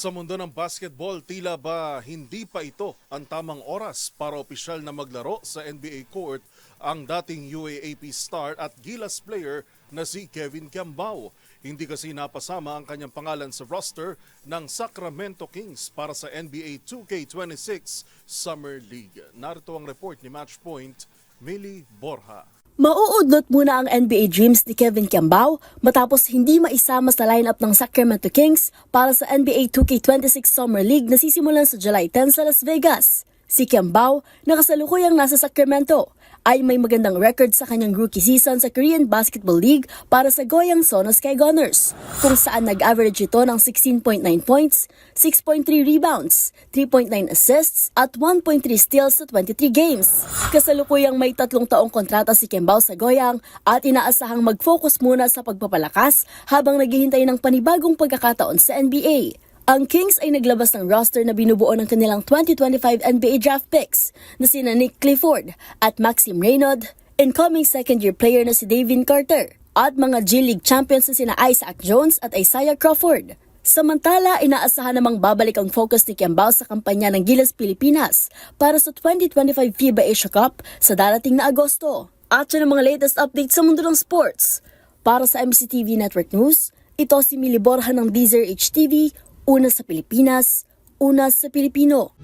Sa mundo ng basketball, tila ba hindi pa ito ang tamang oras para opisyal na maglaro sa NBA court ang dating UAAP star at Gilas player na si Kevin Kiambao. Hindi kasi napasama ang kanyang pangalan sa roster ng Sacramento Kings para sa NBA 2K26 Summer League. Narito ang report ni Matchpoint, Millie Borja. Mauudlot muna ang NBA dreams ni Kevin Kiambao matapos hindi maisama sa lineup ng Sacramento Kings para sa NBA 2K26 Summer League na sisimulan sa July 10 sa Las Vegas. Si Kiambao, na kasalukuyang nasa Sacramento, ay may magandang record sa kanyang rookie season sa Korean Basketball League para sa Goyang Sono Sky Gunners, kung saan nag-average ito ng 16.9 points, 6.3 rebounds, 3.9 assists at 1.3 steals sa 23 games. Kasalukuyang may 3 taong kontrata si Kiambao sa Goyang at inaasahang mag-focus muna sa pagpapalakas habang naghihintay ng panibagong pagkakataon sa NBA. Ang Kings ay naglabas ng roster na binubuo ng kanilang 2025 NBA draft picks na sina Nick Clifford at Maxime Reynaud, incoming second-year player na si Devin Carter, at mga G-League champions na sina Isaac Jones at Isaiah Crawford. Samantala, inaasahan namang babalik ang focus ni Kiambao sa kampanya ng Gilas Pilipinas para sa 2025 FIBA Asia Cup sa darating na Agosto. At yun ang mga latest updates sa mundo ng sports. Para sa MCTV Network News, ito si Millie Borja ng DZRH TV. Una sa Pilipinas, una sa Pilipino.